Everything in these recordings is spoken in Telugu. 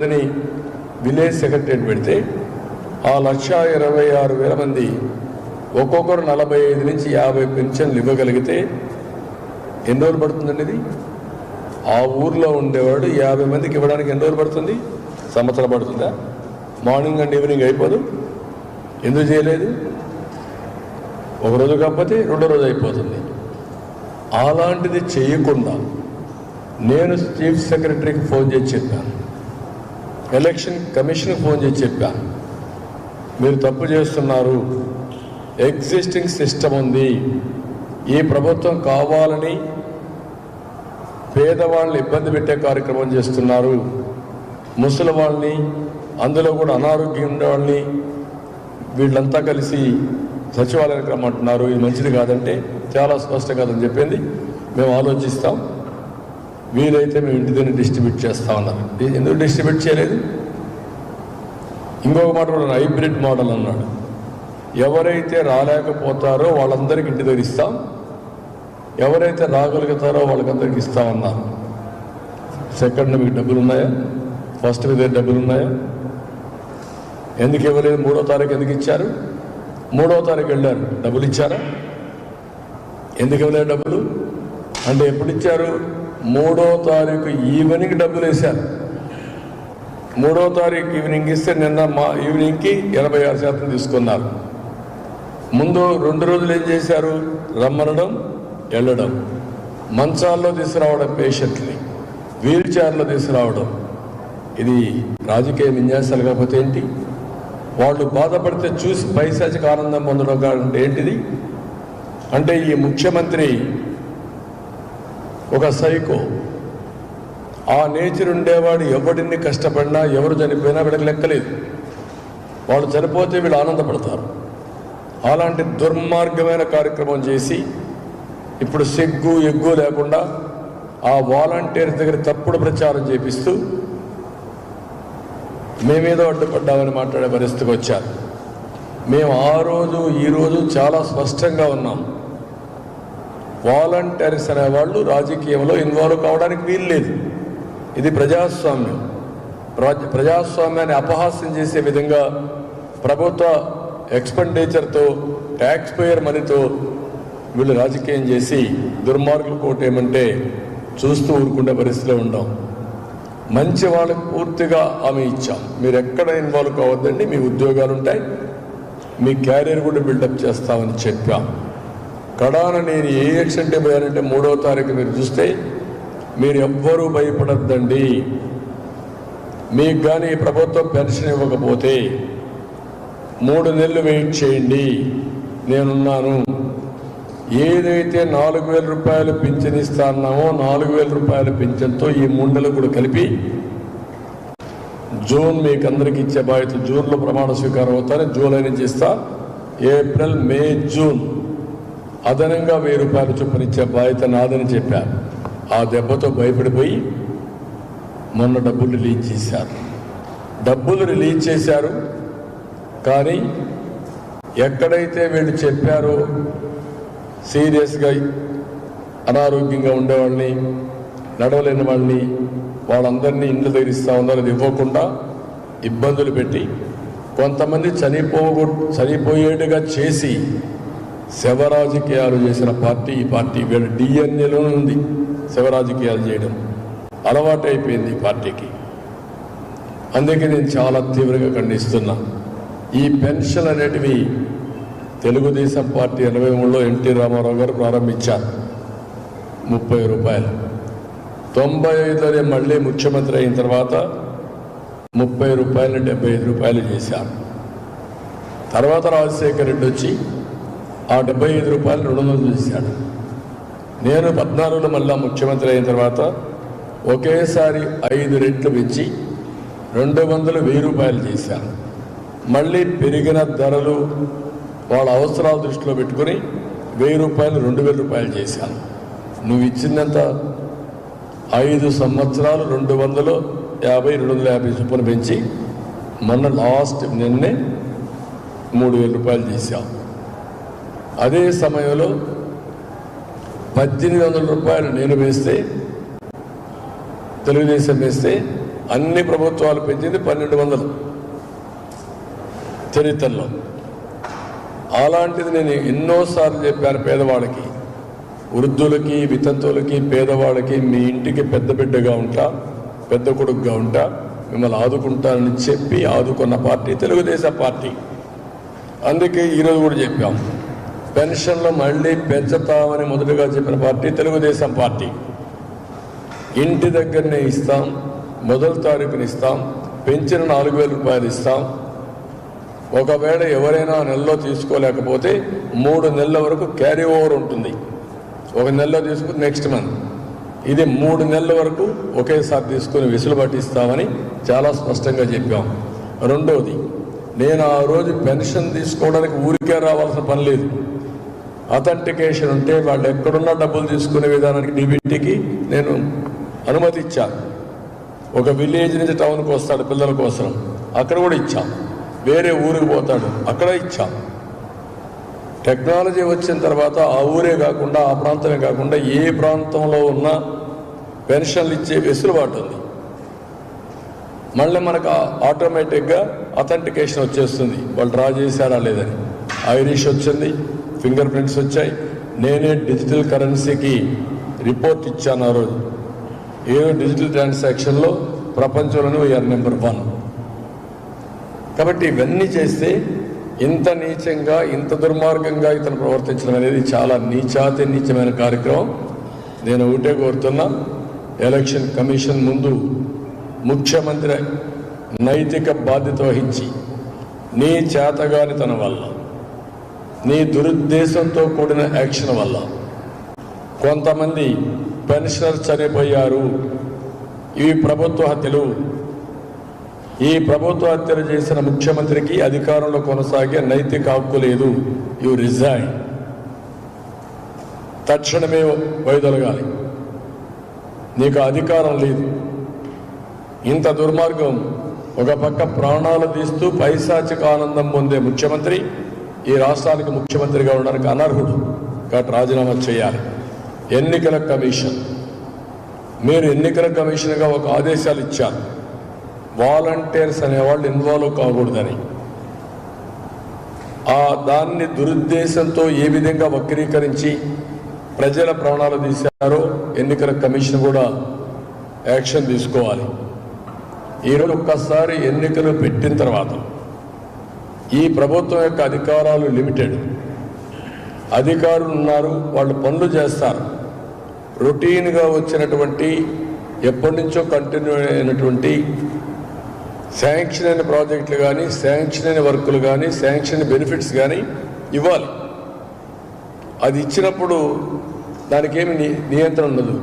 విలేజ్ సెక్రటరీ పెడితే ఆ 1,26,000 మంది ఒక్కొక్కరు 45 నుంచి 50 పెన్షన్లు ఇవ్వగలిగితే ఎన్ని రోజులు పడుతుందండి? ఇది ఆ ఊర్లో ఉండేవాడు 50 మందికి ఇవ్వడానికి ఎన్ని రోజులు పడుతుంది? సంవత్సరం పడుతుందా? మార్నింగ్ అండ్ ఈవినింగ్ అయిపోదు? ఎందుకు చేయలేదు? ఒకరోజు కాకపోతే రెండో రోజు అయిపోతుంది. అలాంటిది చేయకుండా నేను చీఫ్ సెక్రటరీకి ఫోన్ చేసి చెప్పాను, ఎలక్షన్ కమిషన్కి ఫోన్ చేసి చెప్పాను, మీరు తప్పు చేస్తున్నారు, ఎగ్జిస్టింగ్ సిస్టమ్ ఉంది, ఈ ప్రభుత్వం కావాలని పేదవాళ్ళని ఇబ్బంది పెట్టే కార్యక్రమం చేస్తున్నారు, ముసలి వాళ్ళని అందులో కూడా అనారోగ్యం ఉండేవాళ్ళని వీళ్ళంతా కలిసి సచివాలయానికి రమ్మంటున్నారు, ఇది మంచిది కాదంటే చాలా స్పష్టం కాదని చెప్పింది. మేము ఆలోచిస్తాం, వీలైతే మేము ఇంటి దగ్గర డిస్ట్రిబ్యూట్ చేస్తామన్నారు. ఎందుకు డిస్ట్రిబ్యూట్ చేయలేదు? ఇంకొక మాట కూడా హైబ్రిడ్ మోడల్ అన్నాడు. ఎవరైతే రాలేకపోతారో వాళ్ళందరికీ ఇంటి దగ్గర ఇస్తాం, ఎవరైతే రాగలుగుతారో వాళ్ళకందరికి ఇస్తామన్నారు. సెకండ్ మీకు డబ్బులు ఉన్నాయా? ఫస్ట్ మీద డబ్బులు ఉన్నాయా? ఎందుకు ఇవ్వలేదు? 3వ తారీఖు ఎందుకు ఇచ్చారు? 3వ తారీఖు వెళ్ళారు, డబ్బులు ఇచ్చారా? ఎందుకు ఇవ్వలేదు డబ్బులు? అంటే ఎప్పుడు ఇచ్చారు? 3వ తారీఖు ఈవినింగ్ డబ్బులు వేశారు. 3వ తారీఖు ఈవినింగ్ ఇస్తే నిన్న ఈవినింగ్కి 86% తీసుకున్నారు. ముందు 2 రోజులు ఏం చేశారు? రమ్మనడం, వెళ్ళడం, మంచాల్లో తీసుకురావడం, పేషెంట్ని వీల్ చైర్లో తీసుకురావడం. ఇది రాజకీయ విన్యాసాలు కాకపోతే ఏంటి? వాళ్ళు బాధపడితే చూసి పైశాచిక ఆనందం పొందడం కాదంటే ఏంటిది? అంటే ఈ ముఖ్యమంత్రి ఒక సైకో. ఆ నేచర్ ఉండేవాడు ఎవడిని కష్టపడినా ఎవరు చనిపోయినా వీళ్ళకి లెక్కలేదు. వాళ్ళు చనిపోతే వీళ్ళు ఆనందపడతారు. అలాంటి దుర్మార్గమైన కార్యక్రమం చేసి ఇప్పుడు సిగ్గు ఎగ్గు లేకుండా ఆ వాలంటీర్స్ దగ్గర తప్పుడు ప్రచారం చేపిస్తూ మేమేదో అడ్డుపడ్డామని మాట్లాడే పరిస్థితికి వచ్చారు. మేము ఆ రోజు ఈరోజు చాలా స్పష్టంగా ఉన్నాం. వాలంటీర్స్ అనేవాళ్ళు రాజకీయంలో ఇన్వాల్వ్ కావడానికి వీల్లేదు. ఇది ప్రజాస్వామ్యం. ప్రజాస్వామ్యాన్ని అపహాస్యం చేసే విధంగా ప్రభుత్వ ఎక్స్పెండిచర్తో, ట్యాక్స్ పేయర్ మనీతో వీళ్ళు రాజకీయం చేసి దుర్మార్గులు కోటేయమంటే చూస్తూ ఊరుకునే పరిస్థితిలో ఉండాం. మంచి వాళ్ళకి పూర్తిగా హామీ ఇచ్చాం, మీరు ఎక్కడ ఇన్వాల్వ్ కావద్దండి, మీ ఉద్యోగాలు ఉంటాయి, మీ క్యారియర్ కూడా బిల్డప్ చేస్తామని చెప్పాం. కడాన నేను ఏ యాక్సిడెంట్ పోయానంటే 3వ తారీఖు మీరు చూస్తే మీరు ఎవ్వరూ భయపడద్దండి. మీకు కానీ ప్రభుత్వం పెన్షన్ ఇవ్వకపోతే 3 నెలలు వెయిట్ చేయండి, నేనున్నాను. ఏదైతే 4,000 రూపాయలు పింఛన్ ఇస్తాన్నామో 4,000 రూపాయల పింఛన్తో ఈ 3 నెలలు కూడా కలిపి జూన్ మీకు అందరికి ఇచ్చే బాధ్యత. జూన్లో ప్రమాణ స్వీకారం అవుతారు, జూలై నుంచి ఇస్తా, ఏప్రిల్, మే, జూన్ అదనంగా 1,000 రూపాయలు చొప్పున ఇచ్చే బాధ్యత నాదని చెప్పారు. ఆ దెబ్బతో భయపడిపోయి మొన్న డబ్బులు రిలీజ్ చేశారు. డబ్బులు రిలీజ్ చేశారు, కానీ ఎక్కడైతే వీళ్ళు చెప్పారో సీరియస్గా అనారోగ్యంగా ఉండేవాళ్ళని, నడవలేని వాళ్ళని, వాళ్ళందరినీ ఇండ్ల దగ్గర ఇస్తా ఉన్నారు. అది ఇవ్వకుండా ఇబ్బందులు పెట్టి కొంతమంది చనిపోయేట్టుగా చేసి శవరాజకీయాలు చేసిన పార్టీ ఈ పార్టీ. వీళ్ళ డిఎన్ఏలోనే ఉంది శవరాజకీయాలు చేయడం, అలవాటు అయిపోయింది ఈ పార్టీకి. అందుకే నేను చాలా తీవ్రంగా ఖండిస్తున్నా. ఈ పెన్షన్ అనేటివి తెలుగుదేశం పార్టీ 83లో ఎన్టీ రామారావు గారు ప్రారంభించారు, 30 రూపాయలు. 95లోనే మళ్ళీ ముఖ్యమంత్రి అయిన తర్వాత 30 రూపాయలు 75 రూపాయలు చేశారు. తర్వాత రాజశేఖర రెడ్డి వచ్చి ఆ 75 రూపాయలు 200 చేశాడు. నేను 14లో మళ్ళా ముఖ్యమంత్రి అయిన తర్వాత ఒకేసారి 5 రెట్లు పెంచి 200, 1000 రూపాయలు చేశాను. మళ్ళీ పెరిగిన ధరలు వాళ్ళ అవసరాలు దృష్టిలో పెట్టుకుని 1000 రూపాయలు 2000 రూపాయలు చేశాను. నువ్వు ఇచ్చిందంత 5 సంవత్సరాలు 250, 250 చొప్పున పెంచి మొన్న లాస్ట్ నిన్నే 3000 రూపాయలు చేశాం. అదే సమయంలో 1800 రూపాయలు నేను వేస్తే, తెలుగుదేశం వేస్తే అన్ని ప్రభుత్వాలు పెంచింది 1200 చరిత్రలో. అలాంటిది నేను ఎన్నోసార్లు చెప్పాను పేదవాళ్ళకి, వృద్ధులకి, వితంతువులకి, పేదవాళ్ళకి మీ ఇంటికి పెద్ద బిడ్డగా ఉంటా, పెద్ద కొడుకుగా ఉంటా, మిమ్మల్ని ఆదుకుంటానని చెప్పి ఆదుకున్న పార్టీ తెలుగుదేశం పార్టీ. అందుకే ఈరోజు కూడా చెప్పాం, పెన్షన్లు మళ్ళీ పెంచుతామని మొదటగా చెప్పిన పార్టీ తెలుగుదేశం పార్టీ. ఇంటి దగ్గరనే ఇస్తాం, మొదటి తారీఖుని ఇస్తాం, పెంచిన 4000 రూపాయలు ఇస్తాం. ఒకవేళ ఎవరైనా నెలలో తీసుకోలేకపోతే 3 నెలల వరకు క్యారీ ఓవర్ ఉంటుంది. ఒక నెలలో తీసుకుని నెక్స్ట్ మంత్, ఇది 3 నెలల వరకు ఒకేసారి తీసుకుని వెసులుబాటు ఇస్తామని చాలా స్పష్టంగా చెప్పాం. రెండవది, నేను ఆ రోజు పెన్షన్ తీసుకోవడానికి ఊరికే రావాల్సిన పని లేదు. అథెంటికేషన్ ఉంటే వాళ్ళు ఎక్కడున్నా డబ్బులు తీసుకునే విధానానికి డీబీటీకి నేను అనుమతి ఇచ్చాను. ఒక విలేజ్ నుంచి టౌన్కి వస్తాడు పిల్లల కోసం, అక్కడ కూడా ఇచ్చాం. వేరే ఊరికి పోతాడు, అక్కడ ఇచ్చాం. టెక్నాలజీ వచ్చిన తర్వాత ఆ ఊరే కాకుండా, ఆ ప్రాంతమే కాకుండా ఏ ప్రాంతంలో ఉన్నా పెన్షన్లు ఇచ్చే వెసులుబాటు ఉంది. మళ్ళీ మనకు ఆటోమేటిక్గా అథెంటికేషన్ వచ్చేస్తుంది, వాళ్ళు డ్రా చేశారా లేదని. ఐరిష్ వచ్చింది, ఫింగర్ ప్రింట్స్ వచ్చాయి. నేనే డిజిటల్ కరెన్సీకి రిపోర్ట్ ఇచ్చాను ఆ రోజు. ఏదో డిజిటల్ ట్రాన్సాక్షన్లో ప్రపంచంలోనే వీఆర్ నెంబర్ 1. కాబట్టి ఇవన్నీ చేస్తే ఇంత నీచంగా, ఇంత దుర్మార్గంగా ఇతను ప్రవర్తించడం అనేది చాలా నీచమైన కార్యక్రమం. నేను ఒకటే కోరుతున్నా, ఎలక్షన్ కమిషన్ ముందు ముఖ్యమంత్రి నైతిక బాధ్యత వహించి, నీ చేతగానితనం వల్ల, నీ దురుద్దేశంతో కూడిన యాక్షన్ వల్ల కొంతమంది పెన్షనర్ చనిపోయారు. ఇవి ప్రభుత్వ హత్యలు. ఈ ప్రభుత్వ హత్యలు చేసిన ముఖ్యమంత్రికి అధికారంలో కొనసాగే నైతిక హక్కు లేదు. You resign. తక్షణమే వైదొలగాలి. నీకు అధికారం లేదు. ఇంత దుర్మార్గం, ఒక పక్క ప్రాణాలు తీస్తూ పైశాచిక ఆనందం పొందే ముఖ్యమంత్రి ఈ రాష్ట్రానికి ముఖ్యమంత్రిగా ఉండడానికి అనర్హుడు. కాబట్టి రాజీనామా చేయాలి. ఎన్నికల కమిషన్, మీరు ఎన్నికల కమిషన్గా ఒక ఆదేశాలు ఇచ్చారు, వాలంటీర్స్ అనేవాళ్ళు ఇన్వాల్వ్ కాకూడదని. దాన్ని దురుద్దేశంతో ఏ విధంగా వక్రీకరించి ప్రజల ప్రాణాలు తీశారో ఎన్నికల కమిషన్ కూడా యాక్షన్ తీసుకోవాలి. ఈరోజు ఒక్కసారి ఎన్నికలు పెట్టిన తర్వాత ఈ ప్రభుత్వం యొక్క అధికారాలు లిమిటెడ్. అధికారులు ఉన్నారు, వాళ్ళు పనులు చేస్తారు. రొటీన్గా వచ్చినటువంటి, ఎప్పటి నుంచో కంటిన్యూ అయినటువంటి శాంక్షన్ అయిన ప్రాజెక్టులు కానీ, శాంక్షన్ అయిన వర్కులు కానీ, శాంక్షన్ అయిన బెనిఫిట్స్ కానీ ఇవ్వాలి. అది ఇచ్చినప్పుడు దానికి ఏమి నియంత్రణ ఉండదు.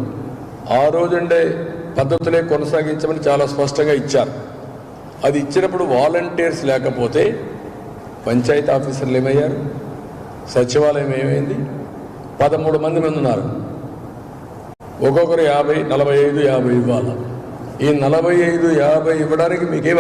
ఆ రోజుండే పద్ధతులే కొనసాగించమని చాలా స్పష్టంగా ఇచ్చారు. అది ఇచ్చినప్పుడు వాలంటీర్స్ లేకపోతే పంచాయతీ ఆఫీసర్లు ఏమయ్యారు, సచివాలయం ఏమైంది? 13 మంది ఉన్నారు. ఒక్కొక్కరు 50, 45, 50 ఇవ్వాలి. ఈ 45, 50 ఇవ్వడానికి మీకేం